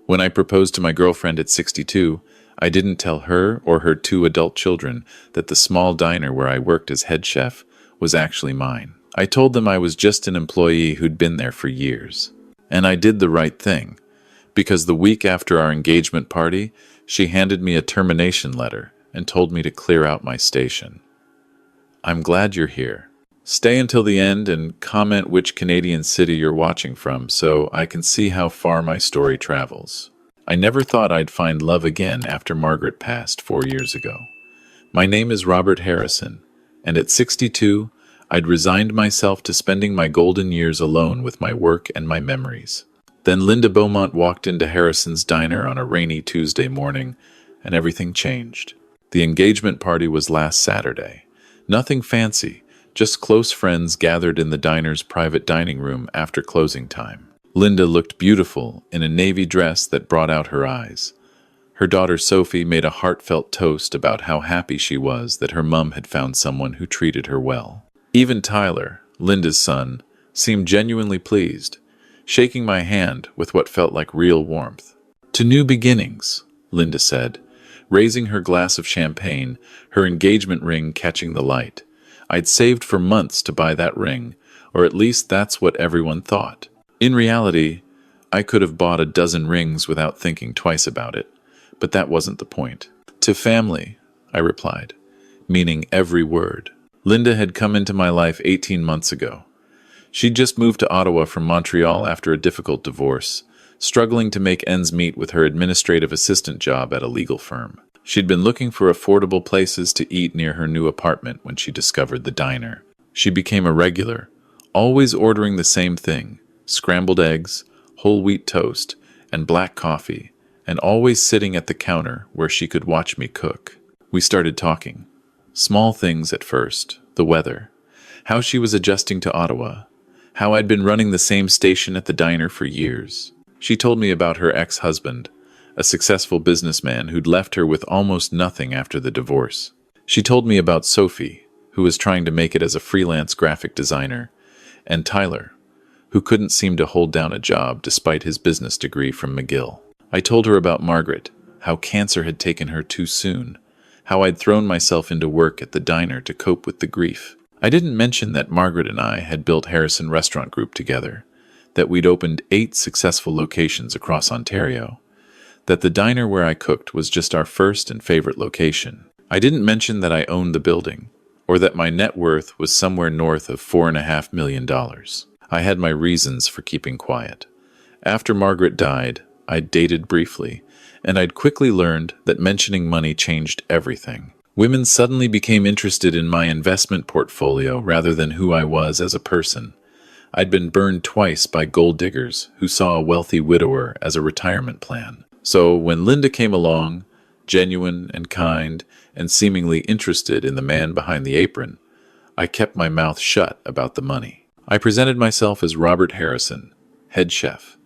When I proposed to my girlfriend at 62, I didn't tell her or her two adult children that the small diner where I worked as head chef was actually mine. I told them I was just an employee who'd been there for years. And I did the right thing, because the week after our engagement party, she handed me a termination letter and told me to clear out my station. I'm glad you're here. Stay until the end and comment which Canadian city you're watching from so I can see how far my story travels. I never thought I'd find love again after Margaret passed 4 years ago. My name is Robert Harrison, and at 62, I'd resigned myself to spending my golden years alone with my work and my memories. Then Linda Beaumont walked into Harrison's diner on a rainy Tuesday morning, and everything changed. The engagement party was last Saturday. Nothing fancy, just close friends gathered in the diner's private dining room after closing time. Linda looked beautiful in a navy dress that brought out her eyes. Her daughter Sophie made a heartfelt toast about how happy she was that her mum had found someone who treated her well. Even Tyler, Linda's son, seemed genuinely pleased, shaking my hand with what felt like real warmth. "To new beginnings," Linda said, raising her glass of champagne, her engagement ring catching the light. I'd saved for months to buy that ring, or at least that's what everyone thought. In reality, I could have bought a dozen rings without thinking twice about it, but that wasn't the point. "To family," I replied, meaning every word. Linda had come into my life 18 months ago. She'd just moved to Ottawa from Montreal after a difficult divorce, struggling to make ends meet with her administrative assistant job at a legal firm. She'd been looking for affordable places to eat near her new apartment when she discovered the diner. She became a regular, always ordering the same thing: scrambled eggs, whole wheat toast, and black coffee, and always sitting at the counter where she could watch me cook. We started talking. Small things at first: the weather, how she was adjusting to Ottawa, how I'd been running the same station at the diner for years. She told me about her ex-husband, a successful businessman who'd left her with almost nothing after the divorce. She told me about Sophie, who was trying to make it as a freelance graphic designer, and Tyler, who couldn't seem to hold down a job despite his business degree from McGill. I told her about Margaret, how cancer had taken her too soon, how I'd thrown myself into work at the diner to cope with the grief. I didn't mention that Margaret and I had built Harrison Restaurant Group together, that we'd opened 8 successful locations across Ontario, that the diner where I cooked was just our first and favorite location. I didn't mention that I owned the building, or that my net worth was somewhere north of $4.5 million. I had my reasons for keeping quiet. After Margaret died, I'd dated briefly, and I'd quickly learned that mentioning money changed everything. Women suddenly became interested in my investment portfolio rather than who I was as a person. I'd been burned twice by gold diggers who saw a wealthy widower as a retirement plan. So when Linda came along, genuine and kind and seemingly interested in the man behind the apron, I kept my mouth shut about the money. I presented myself as Robert Harrison, head chef,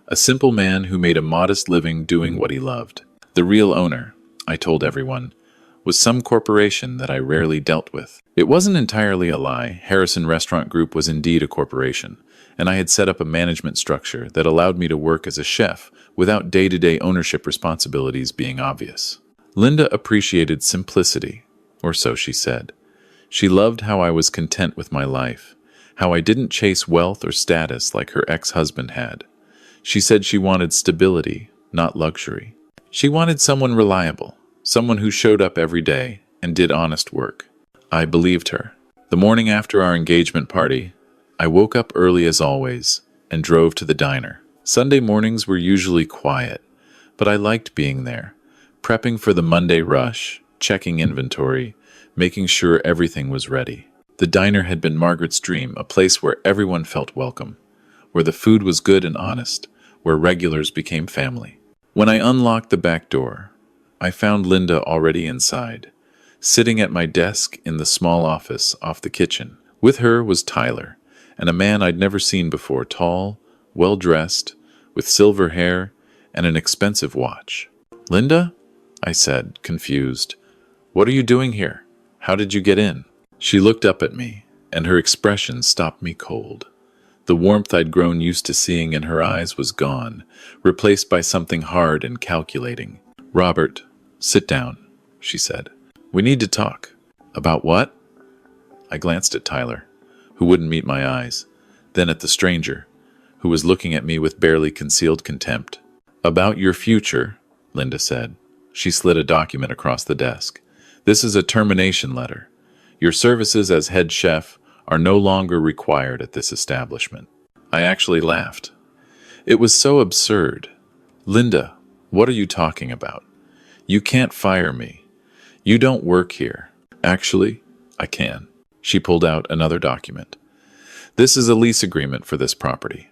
a simple man who made a modest living doing what he loved. The real owner, I told everyone, was some corporation that I rarely dealt with. It wasn't entirely a lie. Harrison Restaurant Group was indeed a corporation, and I had set up a management structure that allowed me to work as a chef without day-to-day ownership responsibilities being obvious. Linda appreciated simplicity, or so she said. She loved how I was content with my life, how I didn't chase wealth or status like her ex-husband had. She said she wanted stability, not luxury. She wanted someone reliable, someone who showed up every day and did honest work. I believed her. The morning after our engagement party, I woke up early as always and drove to the diner. Sunday mornings were usually quiet, but I liked being there, prepping for the Monday rush, checking inventory, making sure everything was ready. The diner had been Margaret's dream, a place where everyone felt welcome, where the food was good and honest, where regulars became family. When I unlocked the back door, I found Linda already inside, sitting at my desk in the small office off the kitchen. With her was Tyler, and a man I'd never seen before, tall, well-dressed, with silver hair and an expensive watch. "Linda?" I said, confused. "What are you doing here? How did you get in?" She looked up at me, and her expression stopped me cold. The warmth I'd grown used to seeing in her eyes was gone, replaced by something hard and calculating. "Robert, sit down," she said. "We need to talk." "About what?" I glanced at Tyler, who wouldn't meet my eyes, then at the stranger, who was looking at me with barely concealed contempt. "About your future," Linda said. She slid a document across the desk. "This is a termination letter. Your services as head chef are no longer required at this establishment." I actually laughed. It was so absurd. "Linda, what are you talking about? You can't fire me. You don't work here." "Actually, I can." She pulled out another document. "This is a lease agreement for this property.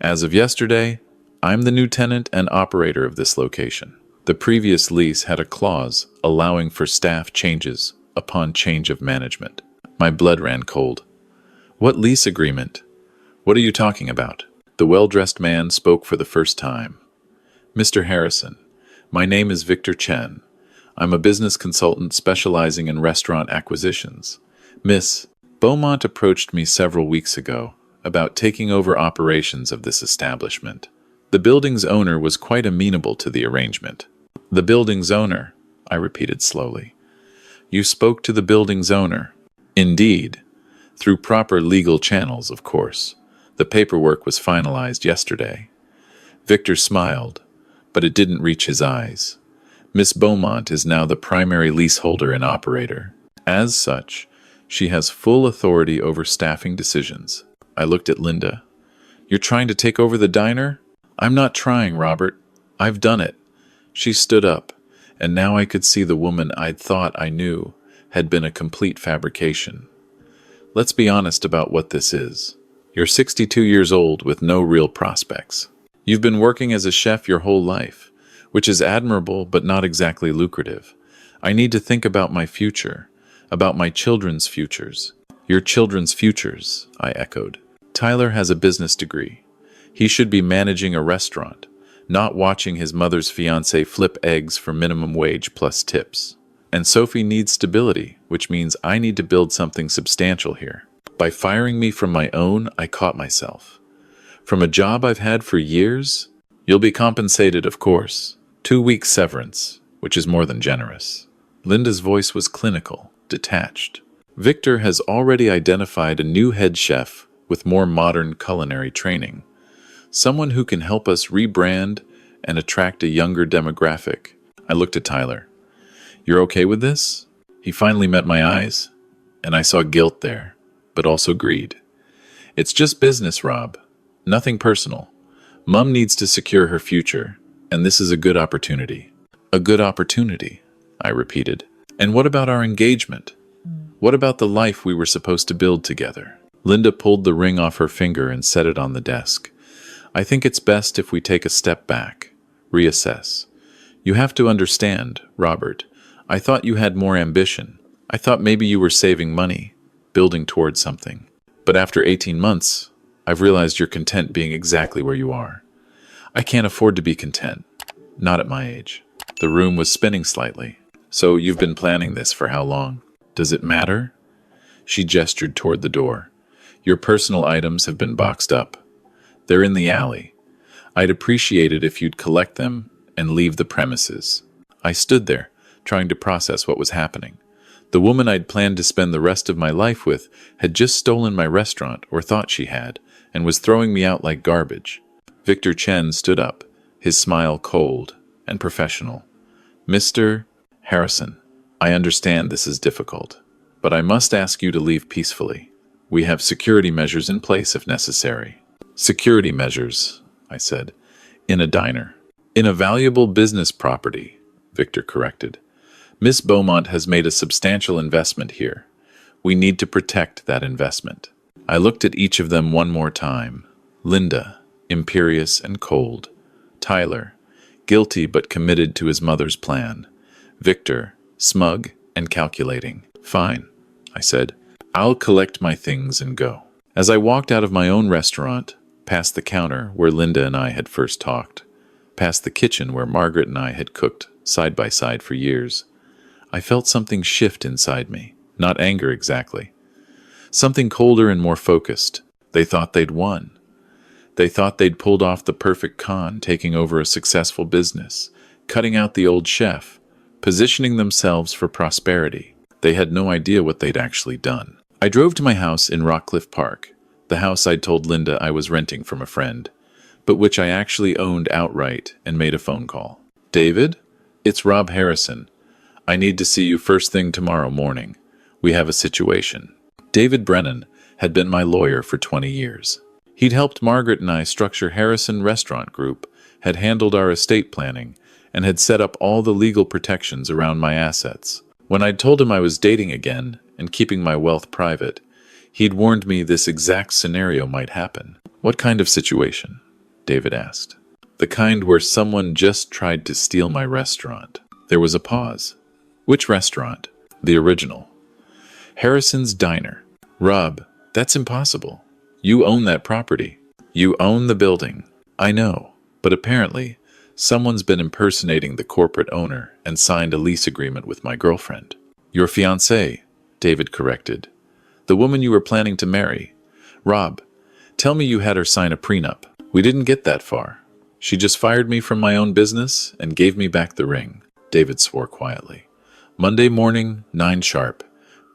As of yesterday, I'm the new tenant and operator of this location. The previous lease had a clause allowing for staff changes upon change of management." My blood ran cold. "What lease agreement? What are you talking about?" The well-dressed man spoke for the first time. "Mr. Harrison, my name is Victor Chen. I'm a business consultant specializing in restaurant acquisitions. Miss Beaumont approached me several weeks ago about taking over operations of this establishment. The building's owner was quite amenable to the arrangement." "The building's owner," I repeated slowly. "You spoke to the building's owner?" "Indeed. Through proper legal channels, of course. The paperwork was finalized yesterday." Victor smiled, but it didn't reach his eyes. "Miss Beaumont is now the primary leaseholder and operator. As such, she has full authority over staffing decisions." I looked at Linda. "You're trying to take over the diner?" "I'm not trying, Robert. I've done it." She stood up, and now I could see the woman I'd thought I knew had been a complete fabrication. "Let's be honest about what this is. You're 62 years old with no real prospects. You've been working as a chef your whole life, which is admirable but not exactly lucrative. I need to think about my future, about my children's futures." "Your children's futures," I echoed. "Tyler has a business degree. He should be managing a restaurant, not watching his mother's fiancé flip eggs for minimum wage plus tips. And Sophie needs stability, which means I need to build something substantial here. By firing me from my own, I caught myself. From a job I've had for years? You'll be compensated, of course. 2 weeks severance, which is more than generous." Linda's voice was clinical, detached. "Victor has already identified a new head chef with more modern culinary training. Someone who can help us rebrand and attract a younger demographic." I looked at Tyler. "You're okay with this?" He finally met my eyes, and I saw guilt there, but also greed. "It's just business, Rob. Nothing personal. Mum needs to secure her future, and this is a good opportunity." "A good opportunity," I repeated. "And what about our engagement? What about the life we were supposed to build together?" Linda pulled the ring off her finger and set it on the desk. "I think it's best if we take a step back, reassess. You have to understand, Robert, I thought you had more ambition. I thought maybe you were saving money, building towards something. But after 18 months, I've realized you're content being exactly where you are. I can't afford to be content. Not at my age." The room was spinning slightly. "So you've been planning this for how long? Does it matter?" She gestured toward the door. "Your personal items have been boxed up. They're in the alley. I'd appreciate it if you'd collect them and leave the premises." I stood there, trying to process what was happening. The woman I'd planned to spend the rest of my life with had just stolen my restaurant, or thought she had, and was throwing me out like garbage. Victor Chen stood up, his smile cold and professional. "Mr. Harrison, I understand this is difficult, but I must ask you to leave peacefully. We have security measures in place if necessary." "Security measures," I said, "in a diner." "In a valuable business property," Victor corrected. "Miss Beaumont has made a substantial investment here. We need to protect that investment." I looked at each of them one more time. Linda, imperious and cold. Tyler, guilty but committed to his mother's plan. Victor, smug and calculating. "Fine," I said. "I'll collect my things and go." As I walked out of my own restaurant, past the counter where Linda and I had first talked, past the kitchen where Margaret and I had cooked side by side for years, I felt something shift inside me. Not anger exactly. Something colder and more focused. They thought they'd won. They thought they'd pulled off the perfect con, taking over a successful business, cutting out the old chef, positioning themselves for prosperity. They had no idea what they'd actually done. I drove to my house in Rockcliffe Park, the house I'd told Linda I was renting from a friend, but which I actually owned outright, and made a phone call. "David? It's Rob Harrison. I need to see you first thing tomorrow morning. We have a situation." David Brennan had been my lawyer for 20 years. He'd helped Margaret and I structure Harrison Restaurant Group, had handled our estate planning, and had set up all the legal protections around my assets. When I'd told him I was dating again and keeping my wealth private, he'd warned me this exact scenario might happen. "What kind of situation?" David asked. "The kind where someone just tried to steal my restaurant." There was a pause. "Which restaurant?" "The original. Harrison's Diner." "Rob, that's impossible. You own that property. You own the building." "I know, but apparently someone's been impersonating the corporate owner and signed a lease agreement with my girlfriend." "Your fiancée," David corrected. "The woman you were planning to marry. Rob, tell me you had her sign a prenup." "We didn't get that far. She just fired me from my own business and gave me back the ring." David swore quietly. "Monday morning, 9 sharp.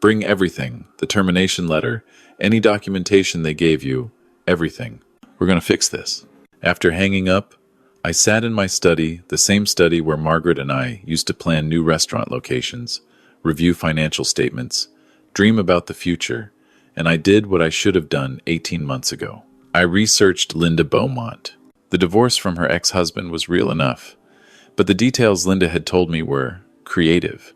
Bring everything, the termination letter, any documentation they gave you, everything. We're going to fix this." After hanging up, I sat in my study, the same study where Margaret and I used to plan new restaurant locations, review financial statements, dream about the future, and I did what I should have done 18 months ago. I researched Linda Beaumont. The divorce from her ex-husband was real enough, but the details Linda had told me were creative.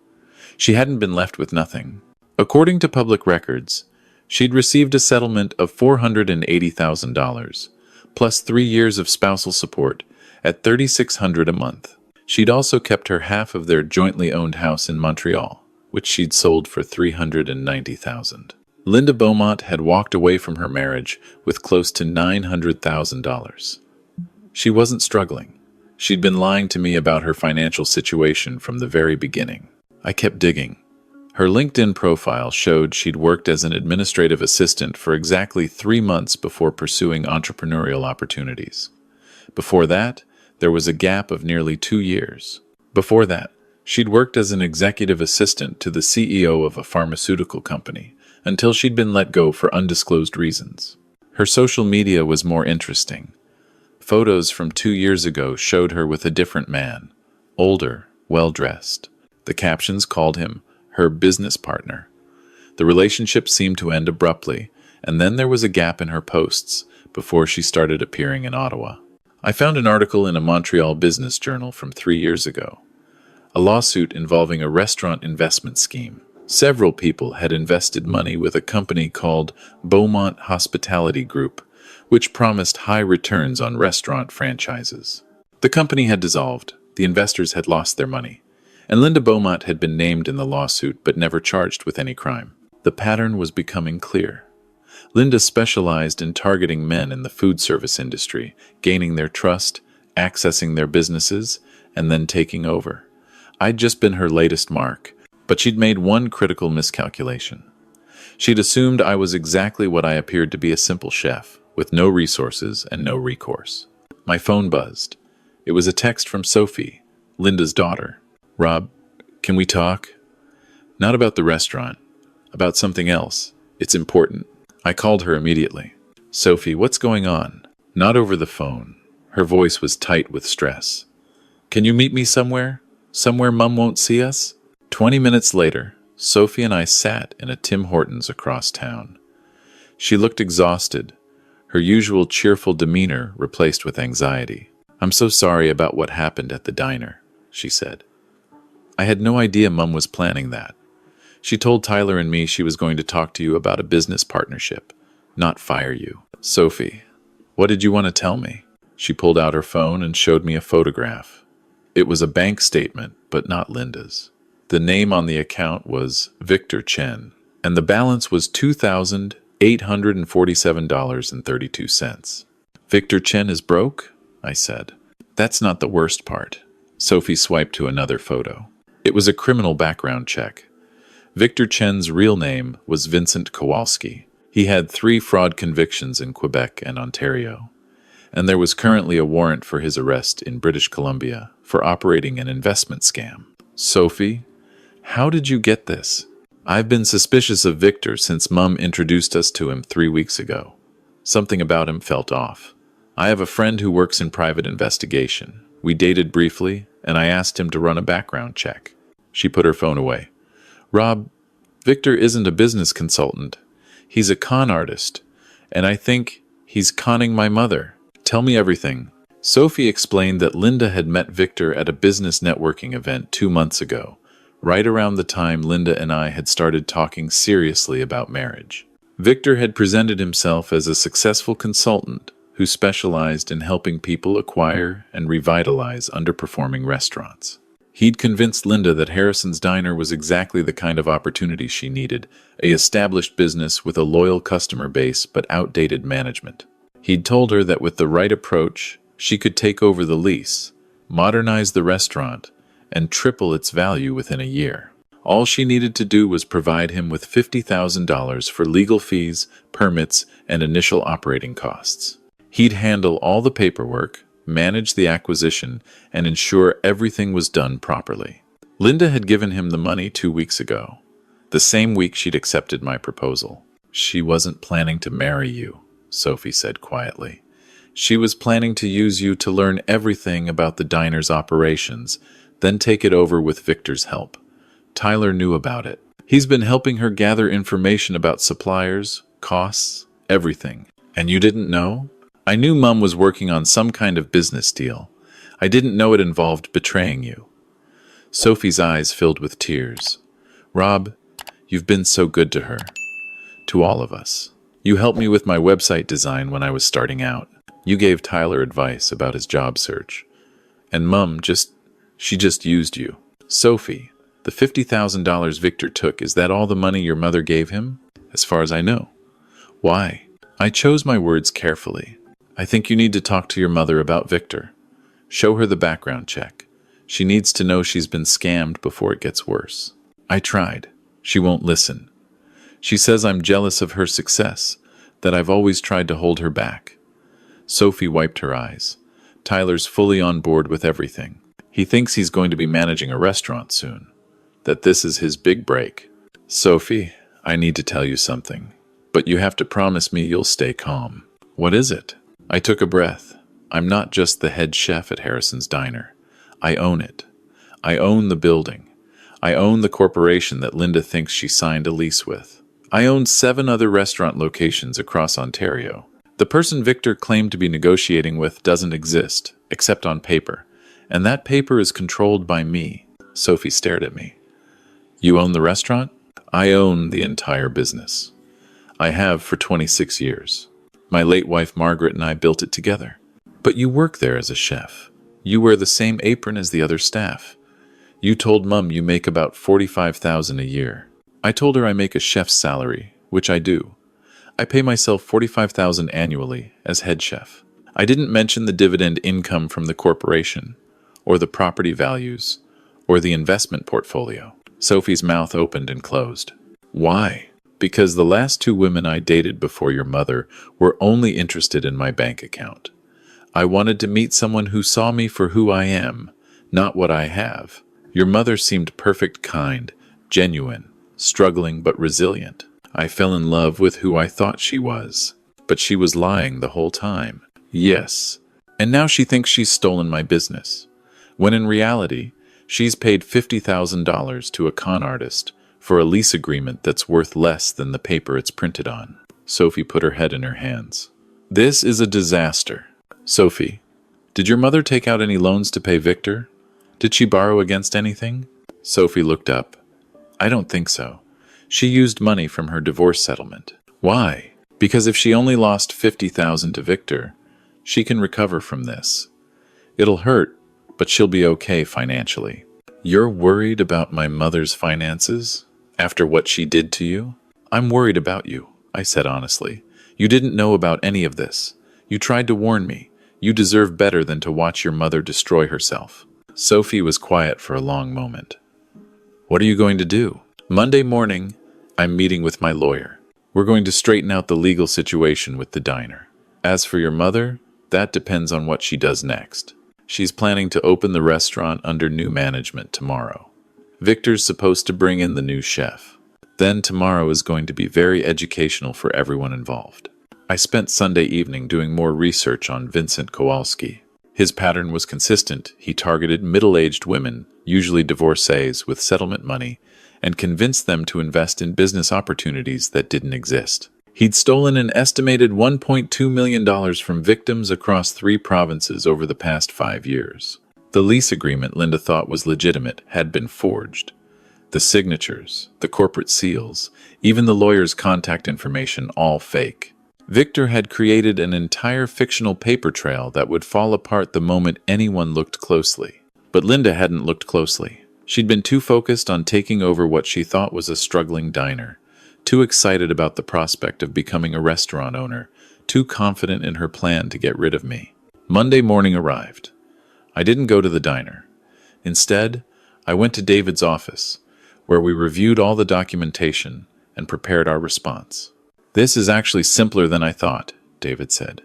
She hadn't been left with nothing. According to public records, she'd received a settlement of $480,000, plus 3 years of spousal support at $3,600 a month. She'd also kept her half of their jointly owned house in Montreal, which she'd sold for $390,000. Linda Beaumont had walked away from her marriage with close to $900,000. She wasn't struggling. She'd been lying to me about her financial situation from the very beginning. I kept digging. Her LinkedIn profile showed she'd worked as an administrative assistant for exactly 3 months before pursuing entrepreneurial opportunities. Before that, there was a gap of nearly 2 years. Before that, she'd worked as an executive assistant to the CEO of a pharmaceutical company until she'd been let go for undisclosed reasons. Her social media was more interesting. Photos from 2 years ago showed her with a different man, older, well-dressed. The captions called him her business partner. The relationship seemed to end abruptly, and then there was a gap in her posts before she started appearing in Ottawa. I found an article in a Montreal business journal from 3 years ago, a lawsuit involving a restaurant investment scheme. Several people had invested money with a company called Beaumont Hospitality Group, which promised high returns on restaurant franchises. The company had dissolved, the investors had lost their money, and Linda Beaumont had been named in the lawsuit but never charged with any crime. The pattern was becoming clear. Linda specialized in targeting men in the food service industry, gaining their trust, accessing their businesses, and then taking over. I'd just been her latest mark, but she'd made one critical miscalculation. She'd assumed I was exactly what I appeared to be, a simple chef, with no resources and no recourse. My phone buzzed. It was a text from Sophie, Linda's daughter. "Rob, can we talk?" "Not about the restaurant. About something else. It's important." I called her immediately. "Sophie, what's going on?" Not over the phone. Her voice was tight with stress. "Can you meet me somewhere? Somewhere Mum won't see us?" 20 minutes later, Sophie and I sat in a Tim Hortons across town. She looked exhausted, her usual cheerful demeanor replaced with anxiety. "I'm so sorry about what happened at the diner," she said. "I had no idea Mum was planning that. She told Tyler and me she was going to talk to you about a business partnership, not fire you." "Sophie, what did you want to tell me?" She pulled out her phone and showed me a photograph. It was a bank statement, but not Linda's. The name on the account was Victor Chen, and the balance was $2,847.32. "Victor Chen is broke?" I said. "That's not the worst part." Sophie swiped to another photo. It was a criminal background check. Victor Chen's real name was Vincent Kowalski. He had 3 fraud convictions in Quebec and Ontario, and there was currently a warrant for his arrest in British Columbia for operating an investment scam. Sophie, how did you get this? I've been suspicious of Victor since Mum introduced us to him 3 weeks ago. Something about him felt off. I have a friend who works in private investigation. We dated briefly, and I asked him to run a background check. She put her phone away. Rob, Victor isn't a business consultant. He's a con artist, and I think he's conning my mother. Tell me everything. Sophie explained that Linda had met Victor at a business networking event 2 months ago, right around the time Linda and I had started talking seriously about marriage. Victor had presented himself as a successful consultant who specialized in helping people acquire and revitalize underperforming restaurants. He'd convinced Linda that Harrison's Diner was exactly the kind of opportunity she needed, an established business with a loyal customer base but outdated management. He'd told her that with the right approach, she could take over the lease, modernize the restaurant, and triple its value within a year. All she needed to do was provide him with $50,000 for legal fees, permits, and initial operating costs. He'd handle all the paperwork, manage the acquisition, and ensure everything was done properly. Linda had given him the money 2 weeks ago, the same week she'd accepted my proposal. She wasn't planning to marry you, Sophie said quietly. She was planning to use you to learn everything about the diner's operations, then take it over with Victor's help. Tyler knew about it. He's been helping her gather information about suppliers, costs, everything. And you didn't know? I knew Mum was working on some kind of business deal. I didn't know it involved betraying you. Sophie's eyes filled with tears. Rob, you've been so good to her. To all of us. You helped me with my website design when I was starting out. You gave Tyler advice about his job search. And Mum she just used you. Sophie, the $50,000 Victor took, is that all the money your mother gave him? As far as I know. Why? I chose my words carefully. I think you need to talk to your mother about Victor. Show her the background check. She needs to know she's been scammed before it gets worse. I tried. She won't listen. She says I'm jealous of her success, that I've always tried to hold her back. Sophie wiped her eyes. Tyler's fully on board with everything. He thinks he's going to be managing a restaurant soon. That this is his big break. Sophie, I need to tell you something. But you have to promise me you'll stay calm. What is it? I took a breath. I'm not just the head chef at Harrison's Diner. I own it. I own the building. I own the corporation that Linda thinks she signed a lease with. I own 7 other restaurant locations across Ontario. The person Victor claimed to be negotiating with doesn't exist, except on paper. And that paper is controlled by me. Sophie stared at me. You own the restaurant? I own the entire business. I have for 26 years. My late wife Margaret and I built it together. But you work there as a chef. You wear the same apron as the other staff. You told Mum you make about $45,000 a year. I told her I make a chef's salary, which I do. I pay myself $45,000 annually as head chef. I didn't mention the dividend income from the corporation, or the property values, or the investment portfolio. Sophie's mouth opened and closed. Why? Because the last 2 women I dated before your mother were only interested in my bank account. I wanted to meet someone who saw me for who I am, not what I have. Your mother seemed perfect, kind, genuine, struggling but resilient. I fell in love with who I thought she was, but she was lying the whole time. Yes, and now she thinks she's stolen my business, when in reality, she's paid $50,000 to a con artist for a lease agreement that's worth less than the paper it's printed on. Sophie put her head in her hands. This is a disaster. Sophie, did your mother take out any loans to pay Victor? Did she borrow against anything? Sophie looked up. I don't think so. She used money from her divorce settlement. Why? Because if she only lost $50,000 to Victor, she can recover from this. It'll hurt, but she'll be okay financially. You're worried about my mother's finances? After what she did to you? I'm worried about you, I said honestly. You didn't know about any of this. You tried to warn me. You deserve better than to watch your mother destroy herself. Sophie was quiet for a long moment. What are you going to do? Monday morning, I'm meeting with my lawyer. We're going to straighten out the legal situation with the diner. As for your mother, that depends on what she does next. She's planning to open the restaurant under new management tomorrow. Victor's supposed to bring in the new chef. Then tomorrow is going to be very educational for everyone involved. I spent Sunday evening doing more research on Vincent Kowalski. His pattern was consistent. He targeted middle-aged women, usually divorcees with settlement money, and convinced them to invest in business opportunities that didn't exist. He'd stolen an estimated $1.2 million from victims across 3 provinces over the past 5 years. The lease agreement Linda thought was legitimate had been forged. The signatures, the corporate seals, even the lawyer's contact information, all fake. Victor had created an entire fictional paper trail that would fall apart the moment anyone looked closely. But Linda hadn't looked closely. She'd been too focused on taking over what she thought was a struggling diner, too excited about the prospect of becoming a restaurant owner, too confident in her plan to get rid of me. Monday morning arrived. I didn't go to the diner. Instead, I went to David's office, where we reviewed all the documentation and prepared our response. "This is actually simpler than I thought," David said.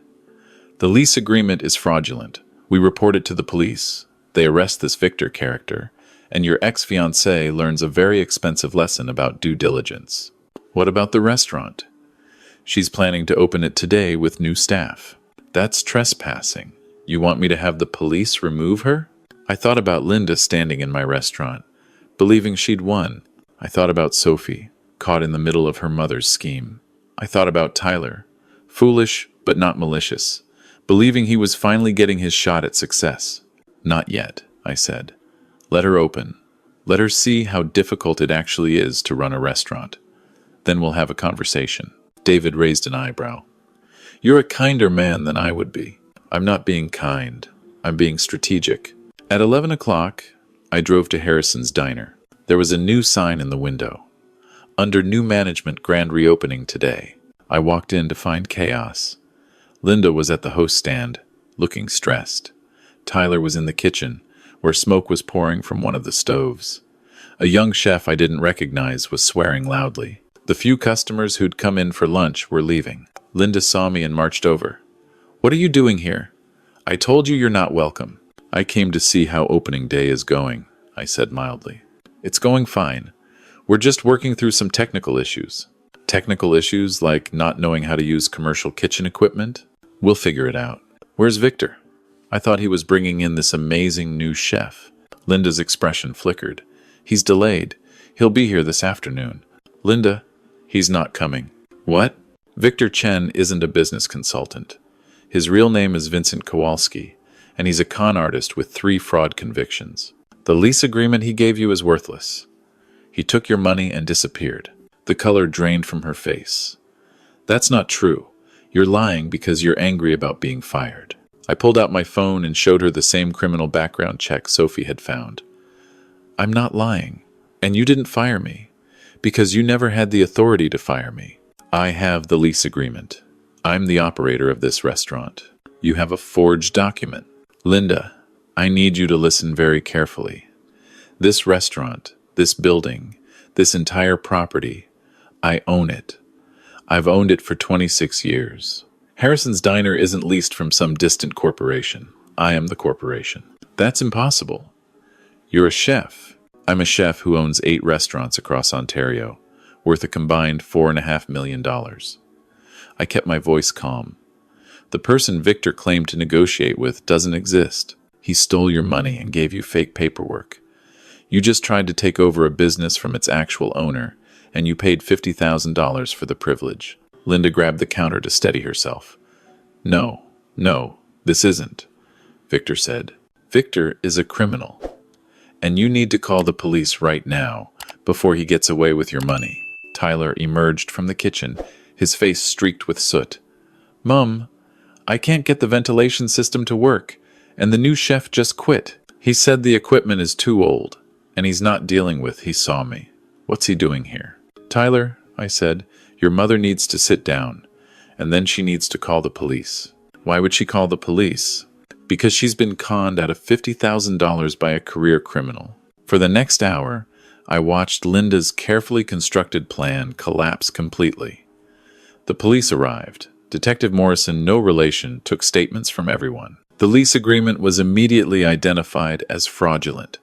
"The lease agreement is fraudulent. We report it to the police. They arrest this Victor character, and your ex-fiancée learns a very expensive lesson about due diligence." "What about the restaurant?" "She's planning to open it today with new staff." "That's trespassing. You want me to have the police remove her?" I thought about Linda standing in my restaurant, believing she'd won. I thought about Sophie, caught in the middle of her mother's scheme. I thought about Tyler, foolish but not malicious, believing he was finally getting his shot at success. "Not yet," I said. "Let her open. Let her see how difficult it actually is to run a restaurant. Then we'll have a conversation." David raised an eyebrow. "You're a kinder man than I would be." "I'm not being kind. I'm being strategic." At 11 o'clock, I drove to Harrison's Diner. There was a new sign in the window. "Under new management, grand reopening today." I walked in to find chaos. Linda was at the host stand, looking stressed. Tyler was in the kitchen, where smoke was pouring from one of the stoves. A young chef I didn't recognize was swearing loudly. The few customers who'd come in for lunch were leaving. Linda saw me and marched over. "What are you doing here?" "I told you you're not welcome." "I came to see how opening day is going," I said mildly. "It's going fine. We're just working through some technical issues." "Technical issues like not knowing how to use commercial kitchen equipment?" "We'll figure it out." "Where's Victor?" "I thought he was bringing in this amazing new chef." Linda's expression flickered. "He's delayed. He'll be here this afternoon." "Linda, he's not coming." "What?" "Victor Chen isn't a business consultant. His real name is Vincent Kowalski, and he's a con artist with 3 fraud convictions. The lease agreement he gave you is worthless. He took your money and disappeared." The color drained from her face. "That's not true. You're lying because you're angry about being fired." I pulled out my phone and showed her the same criminal background check Sophie had found. "I'm not lying. And you didn't fire me, because you never had the authority to fire me. I have the lease agreement. I'm the operator of this restaurant. You have a forged document." "Linda, I need you to listen very carefully. This restaurant, this building, this entire property, I own it. I've owned it for 26 years. Harrison's Diner isn't leased from some distant corporation. I am the corporation." "That's impossible." "You're a chef." "I'm a chef who owns 8 restaurants across Ontario, worth a combined $4.5 million. I kept my voice calm. "The person Victor claimed to negotiate with doesn't exist. He stole your money and gave you fake paperwork. You just tried to take over a business from its actual owner, and you paid $50,000 for the privilege." Linda grabbed the counter to steady herself. No, this isn't," Victor said. "Victor is a criminal, and you need to call the police right now before he gets away with your money." Tyler emerged from the kitchen, his face streaked with soot. "Mum, I can't get the ventilation system to work, and the new chef just quit. He said the equipment is too old, and he's not dealing with. He saw me. What's he doing here?" "Tyler," I said, "your mother needs to sit down, and then she needs to call the police." "Why would she call the police?" "Because she's been conned out of $50,000 by a career criminal." For the next hour, I watched Linda's carefully constructed plan collapse completely. The police arrived. Detective Morrison, no relation, took statements from everyone. The lease agreement was immediately identified as fraudulent.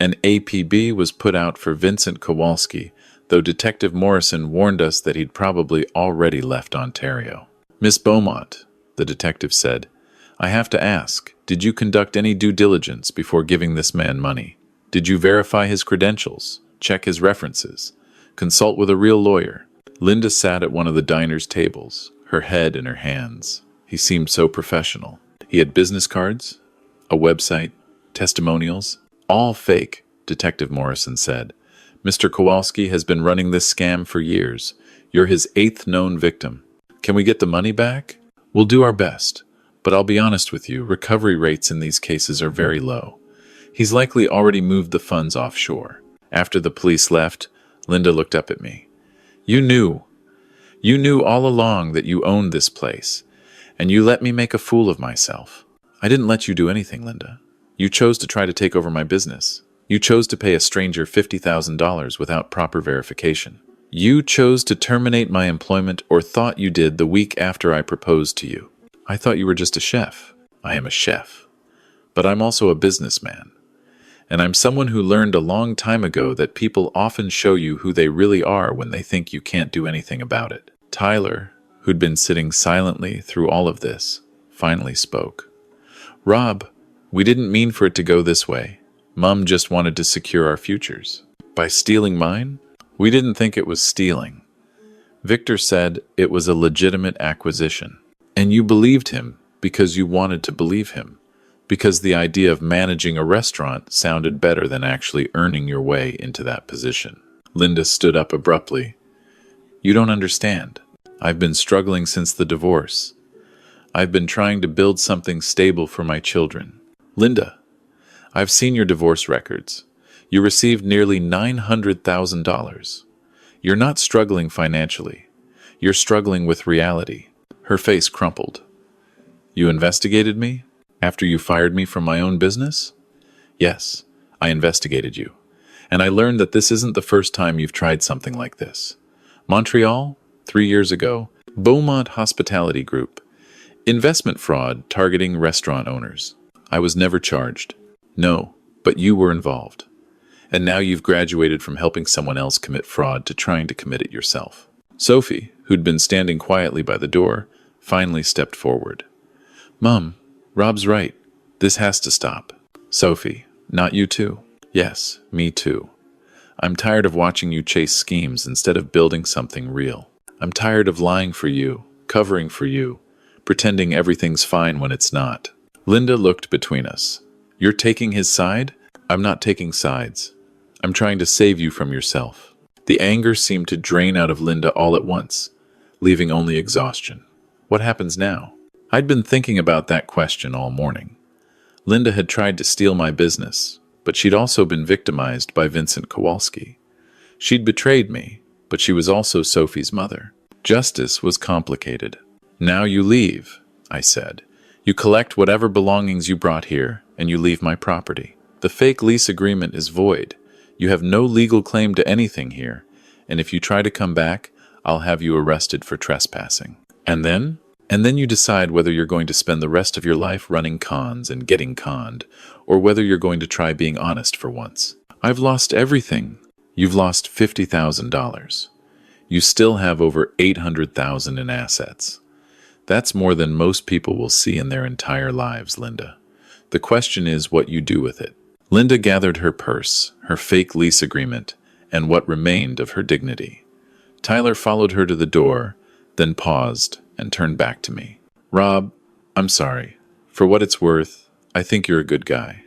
An APB was put out for Vincent Kowalski, though Detective Morrison warned us that he'd probably already left Ontario. Miss Beaumont, the detective said, I have to ask, did you conduct any due diligence before giving this man money? Did you verify his credentials, check his references, consult with a real lawyer? Linda sat at one of the diner's tables, her head in her hands. He seemed so professional. He had business cards, a website, testimonials, all fake, Detective Morrison said. Mr. Kowalski has been running this scam for years. You're his 8th known victim. Can we get the money back? We'll do our best. But I'll be honest with you, recovery rates in these cases are very low. He's likely already moved the funds offshore. After the police left, Linda looked up at me. You knew all along that you owned this place, and you let me make a fool of myself. I didn't let you do anything, Linda. You chose to try to take over my business. You chose to pay a stranger $50,000 without proper verification. You chose to terminate my employment, or thought you did, the week after I proposed to you. I thought you were just a chef. I am a chef. But I'm also a businessman. And I'm someone who learned a long time ago that people often show you who they really are when they think you can't do anything about it. Tyler, who'd been sitting silently through all of this, finally spoke. Rob, we didn't mean for it to go this way. Mom just wanted to secure our futures. By stealing mine? We didn't think it was stealing. Victor said it was a legitimate acquisition. And you believed him because you wanted to believe him. Because the idea of managing a restaurant sounded better than actually earning your way into that position. Linda stood up abruptly. You don't understand. I've been struggling since the divorce. I've been trying to build something stable for my children. Linda, I've seen your divorce records. You received nearly $900,000. You're not struggling financially. You're struggling with reality. Her face crumpled. You investigated me? After you fired me from my own business? Yes, I investigated you. And I learned that this isn't the first time you've tried something like this. Montreal, 3 years ago. Beaumont Hospitality Group. Investment fraud targeting restaurant owners. I was never charged. No, but you were involved. And now you've graduated from helping someone else commit fraud to trying to commit it yourself. Sophie, who'd been standing quietly by the door, finally stepped forward. Mom, Rob's right. This has to stop. Sophie, not you too? Yes, me too. I'm tired of watching you chase schemes instead of building something real. I'm tired of lying for you, covering for you, pretending everything's fine when it's not. Linda looked between us. You're taking his side? I'm not taking sides. I'm trying to save you from yourself. The anger seemed to drain out of Linda all at once, leaving only exhaustion. What happens now? I'd been thinking about that question all morning. Linda had tried to steal my business, but she'd also been victimized by Vincent Kowalski. She'd betrayed me, but she was also Sophie's mother. Justice was complicated. Now you leave, I said. You collect whatever belongings you brought here, and you leave my property. The fake lease agreement is void. You have no legal claim to anything here, and if you try to come back, I'll have you arrested for trespassing. And then? And then you decide whether you're going to spend the rest of your life running cons and getting conned, or whether you're going to try being honest for once. I've lost everything. You've lost $50,000. You still have over $800,000 in assets. That's more than most people will see in their entire lives, Linda. The question is what you do with it. Linda gathered her purse, her fake lease agreement, and what remained of her dignity. Tyler followed her to the door, then paused and turned back to me. Rob, I'm sorry. For what it's worth, I think you're a good guy.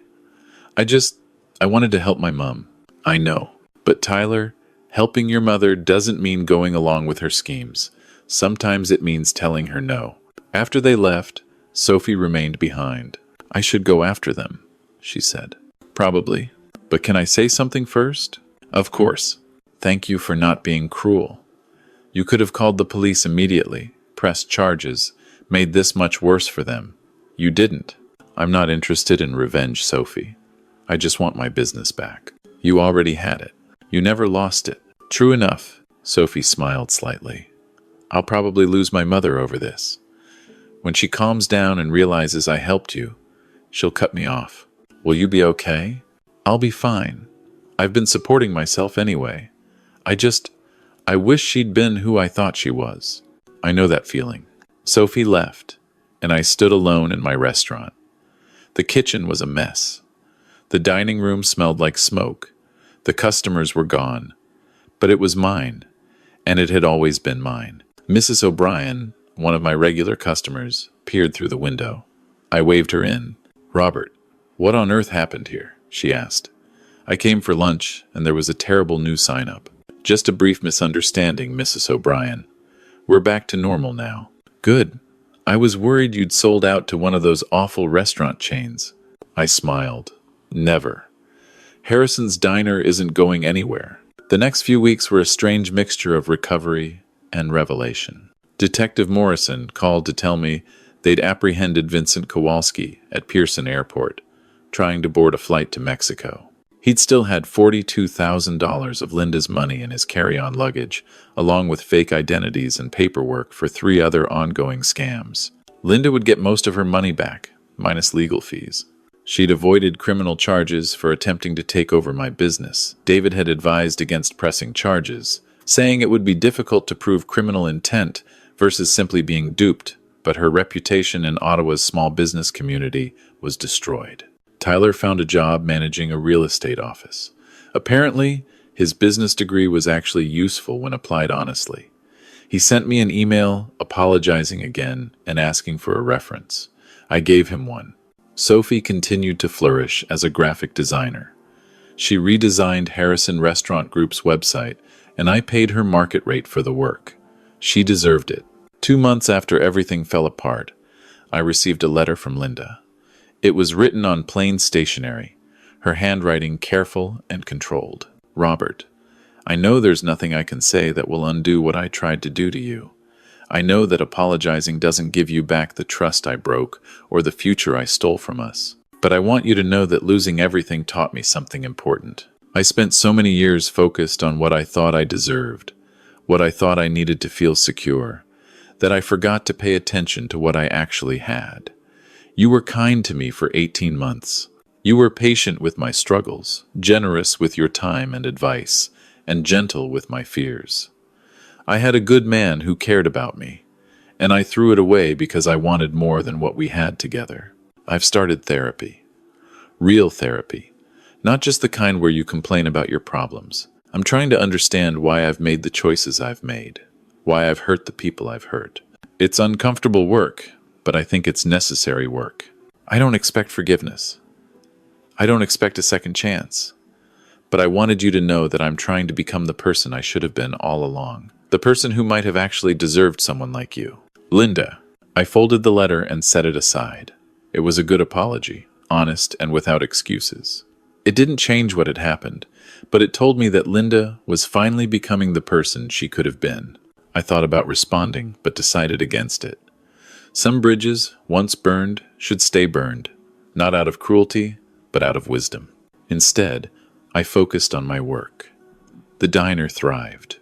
I wanted to help my mom. I know. But Tyler, helping your mother doesn't mean going along with her schemes. Sometimes it means telling her no. After they left, Sophie remained behind. I should go after them, she said. Probably. But can I say something first? Of course. Thank you for not being cruel. You could have called the police immediately, pressed charges, made this much worse for them. You didn't. I'm not interested in revenge, Sophie. I just want my business back. You already had it. You never lost it. True enough, Sophie smiled slightly. I'll probably lose my mother over this. When she calms down and realizes I helped you, she'll cut me off. Will you be okay? I'll be fine. I've been supporting myself anyway. I wish she'd been who I thought she was. I know that feeling. Sophie left, and I stood alone in my restaurant. The kitchen was a mess. The dining room smelled like smoke. The customers were gone. But it was mine, and it had always been mine. Mrs. O'Brien, one of my regular customers, peered through the window. I waved her in. "Robert, what on earth happened here?" she asked. "I came for lunch, and there was a terrible new sign-up." "Just a brief misunderstanding, Mrs. O'Brien. We're back to normal now." "Good. I was worried you'd sold out to one of those awful restaurant chains." I smiled. "Never. Harrison's Diner isn't going anywhere." The next few weeks were a strange mixture of recovery and revelation. Detective Morrison called to tell me they'd apprehended Vincent Kowalski at Pearson Airport, trying to board a flight to Mexico. He'd still had $42,000 of Linda's money in his carry-on luggage, along with fake identities and paperwork for 3 other ongoing scams. Linda would get most of her money back, minus legal fees. She'd avoided criminal charges for attempting to take over my business. David had advised against pressing charges, saying it would be difficult to prove criminal intent versus simply being duped, but her reputation in Ottawa's small business community was destroyed. Tyler found a job managing a real estate office. Apparently, his business degree was actually useful when applied honestly. He sent me an email apologizing again and asking for a reference. I gave him one. Sophie continued to flourish as a graphic designer. She redesigned Harrison Restaurant Group's website, and I paid her market rate for the work. She deserved it. 2 months after everything fell apart, I received a letter from Linda. It was written on plain stationery, her handwriting careful and controlled. "Robert, I know there's nothing I can say that will undo what I tried to do to you. I know that apologizing doesn't give you back the trust I broke or the future I stole from us. But I want you to know that losing everything taught me something important. I spent so many years focused on what I thought I deserved, what I thought I needed to feel secure, that I forgot to pay attention to what I actually had. You were kind to me for 18 months. You were patient with my struggles, generous with your time and advice, and gentle with my fears. I had a good man who cared about me, and I threw it away because I wanted more than what we had together. I've started therapy. Real therapy. Not just the kind where you complain about your problems. I'm trying to understand why I've made the choices I've made, why I've hurt the people I've hurt. It's uncomfortable work, but I think it's necessary work. I don't expect forgiveness. I don't expect a second chance. But I wanted you to know that I'm trying to become the person I should have been all along. The person who might have actually deserved someone like you. Linda." I folded the letter and set it aside. It was a good apology, honest and without excuses. It didn't change what had happened, but it told me that Linda was finally becoming the person she could have been. I thought about responding, but decided against it. Some bridges, once burned, should stay burned, not out of cruelty, but out of wisdom. Instead, I focused on my work. The diner thrived.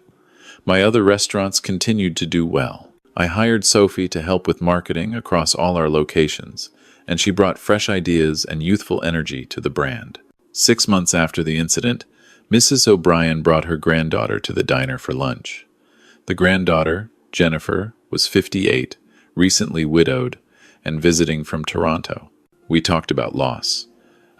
My other restaurants continued to do well. I hired Sophie to help with marketing across all our locations, and she brought fresh ideas and youthful energy to the brand. 6 months after the incident, Mrs. O'Brien brought her granddaughter to the diner for lunch. The granddaughter, Jennifer, was 58, recently widowed, and visiting from Toronto. We talked about loss,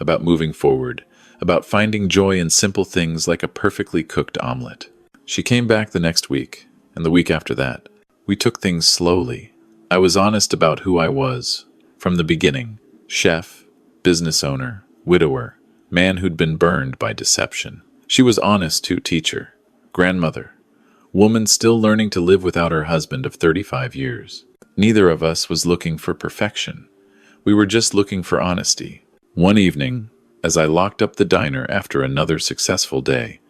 about moving forward, about finding joy in simple things like a perfectly cooked omelet. She came back the next week, and the week after that. We took things slowly. I was honest about who I was, from the beginning. Chef, business owner, widower, man who'd been burned by deception. She was honest too, teacher, grandmother, woman still learning to live without her husband of 35 years. Neither of us was looking for perfection. We were just looking for honesty. One evening, as I locked up the diner after another successful day,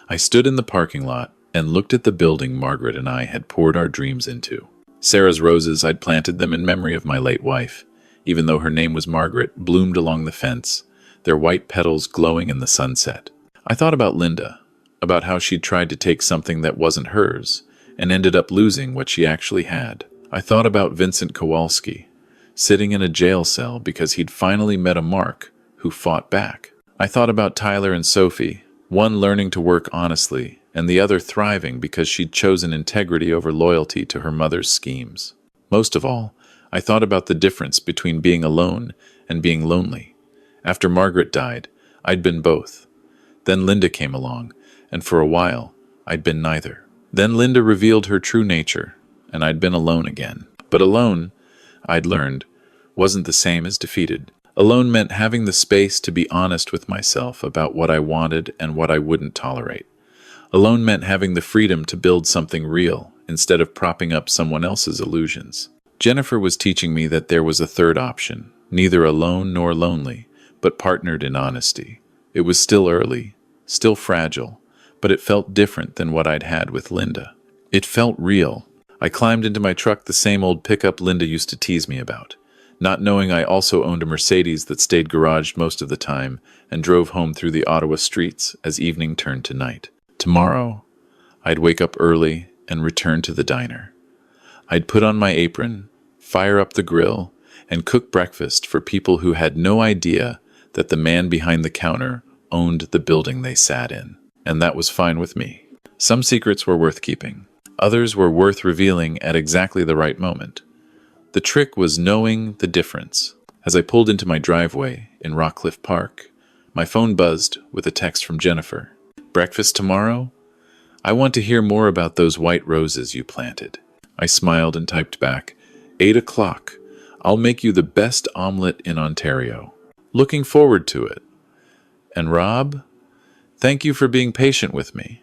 I stood in the parking lot and looked at the building Margaret and I had poured our dreams into. Sarah's roses, I'd planted them in memory of my late wife, even though her name was Margaret, bloomed along the fence, their white petals glowing in the sunset. I thought about Linda, about how she'd tried to take something that wasn't hers and ended up losing what she actually had. I thought about Vincent Kowalski, sitting in a jail cell because he'd finally met a Mark who fought back. I thought about Tyler and Sophie, one learning to work honestly, and the other thriving because she'd chosen integrity over loyalty to her mother's schemes. Most of all, I thought about the difference between being alone and being lonely. After Margaret died, I'd been both. Then Linda came along, and for a while, I'd been neither. Then Linda revealed her true nature, and I'd been alone again. But alone, I'd learned, wasn't the same as defeated. Alone meant having the space to be honest with myself about what I wanted and what I wouldn't tolerate. Alone meant having the freedom to build something real instead of propping up someone else's illusions. Jennifer was teaching me that there was a third option, neither alone nor lonely, but partnered in honesty. It was still early, still fragile, but it felt different than what I'd had with Linda. It felt real. I climbed into my truck, the same old pickup Linda used to tease me about, not knowing I also owned a Mercedes that stayed garaged most of the time, and drove home through the Ottawa streets as evening turned to night. Tomorrow, I'd wake up early and return to the diner. I'd put on my apron, fire up the grill, and cook breakfast for people who had no idea that the man behind the counter owned the building they sat in. And that was fine with me. Some secrets were worth keeping. Others were worth revealing at exactly the right moment. The trick was knowing the difference. As I pulled into my driveway in Rockcliffe Park, my phone buzzed with a text from Jennifer. "Breakfast tomorrow? I want to hear more about those white roses you planted." I smiled and typed back, 8 o'clock. I'll make you the best omelet in Ontario. Looking forward to it. And Rob, thank you for being patient with me.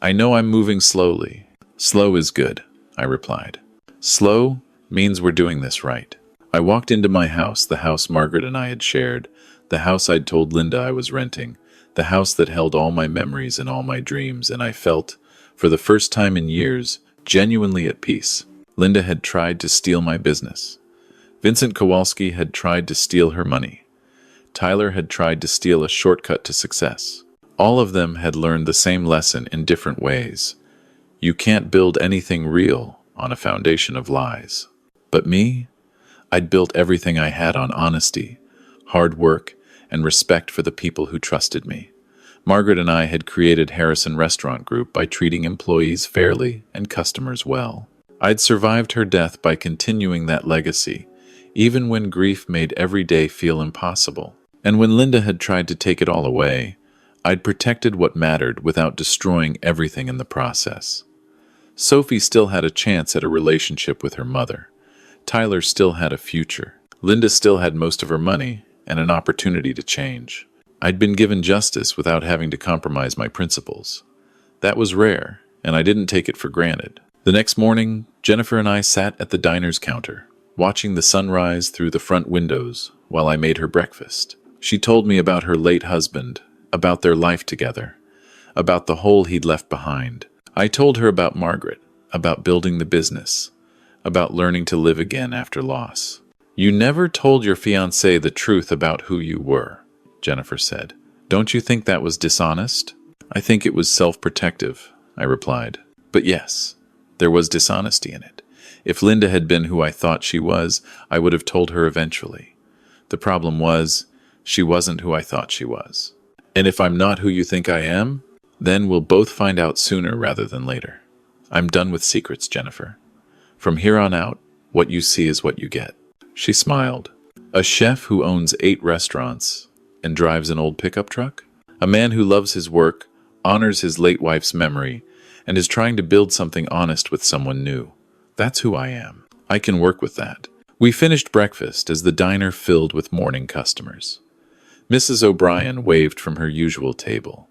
I know I'm moving slowly. Slow is good, I replied. Slow means we're doing this right. I walked into my house, the house Margaret and I had shared, the house I'd told Linda I was renting, the house that held all my memories and all my dreams, and I felt, for the first time in years, genuinely at peace. Linda had tried to steal my business. Vincent Kowalski had tried to steal her money. Tyler had tried to steal a shortcut to success. All of them had learned the same lesson in different ways. You can't build anything real on a foundation of lies. But me? I'd built everything I had on honesty, hard work, and respect for the people who trusted me. Margaret and I had created Harrison Restaurant Group by treating employees fairly and customers well. I'd survived her death by continuing that legacy, even when grief made every day feel impossible. And when Linda had tried to take it all away, I'd protected what mattered without destroying everything in the process. Sophie still had a chance at a relationship with her mother. Tyler still had a future. Linda still had most of her money and an opportunity to change. I'd been given justice without having to compromise my principles. That was rare, and I didn't take it for granted. The next morning, Jennifer and I sat at the diner's counter, watching the sunrise through the front windows while I made her breakfast. She told me about her late husband, about their life together, about the hole he'd left behind. I told her about Margaret, about building the business, about learning to live again after loss. "You never told your fiancé the truth about who you were," Jennifer said. "Don't you think that was dishonest?" "I think it was self-protective," I replied. But yes, there was dishonesty in it. If Linda had been who I thought she was, I would have told her eventually. The problem was, she wasn't who I thought she was. And if I'm not who you think I am, then we'll both find out sooner rather than later. I'm done with secrets, Jennifer. From here on out, what you see is what you get. She smiled. A chef who owns 8 restaurants and drives an old pickup truck? A man who loves his work, honors his late wife's memory, and is trying to build something honest with someone new. That's who I am. I can work with that. We finished breakfast as the diner filled with morning customers. Mrs. O'Brien waved from her usual table.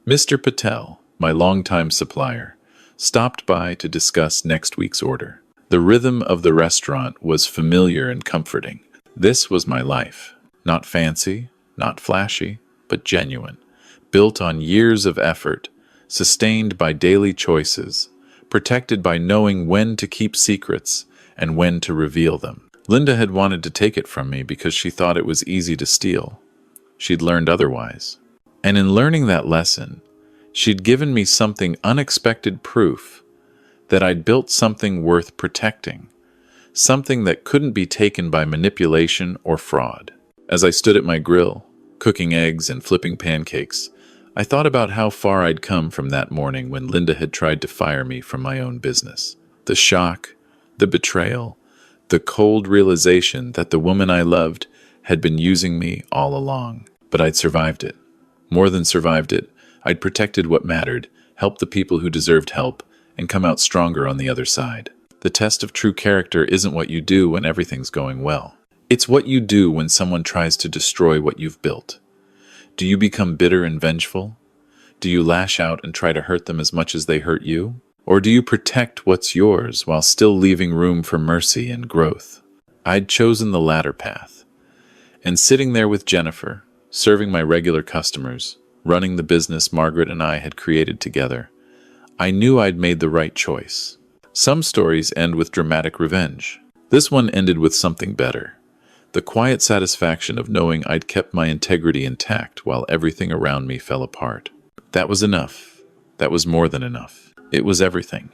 Mr. Patel, my longtime supplier, stopped by to discuss next week's order. The rhythm of the restaurant was familiar and comforting. This was my life. Not fancy, not flashy, but genuine. Built on years of effort, sustained by daily choices, protected by knowing when to keep secrets and when to reveal them. Linda had wanted to take it from me because she thought it was easy to steal. She'd learned otherwise. And in learning that lesson, she'd given me something unexpected proof that I'd built something worth protecting, something that couldn't be taken by manipulation or fraud. As I stood at my grill, cooking eggs and flipping pancakes, I thought about how far I'd come from that morning when Linda had tried to fire me from my own business. The shock, the betrayal, the cold realization that the woman I loved had been using me all along. But I'd survived it. More than survived it, I'd protected what mattered, helped the people who deserved help, and come out stronger on the other side. The test of true character isn't what you do when everything's going well. It's what you do when someone tries to destroy what you've built. Do you become bitter and vengeful? Do you lash out and try to hurt them as much as they hurt you? Or do you protect what's yours while still leaving room for mercy and growth? I'd chosen the latter path. And sitting there with Jennifer, serving my regular customers, running the business Margaret and I had created together, I knew I'd made the right choice. Some stories end with dramatic revenge. This one ended with something better. The quiet satisfaction of knowing I'd kept my integrity intact while everything around me fell apart. That was enough. That was more than enough. It was everything.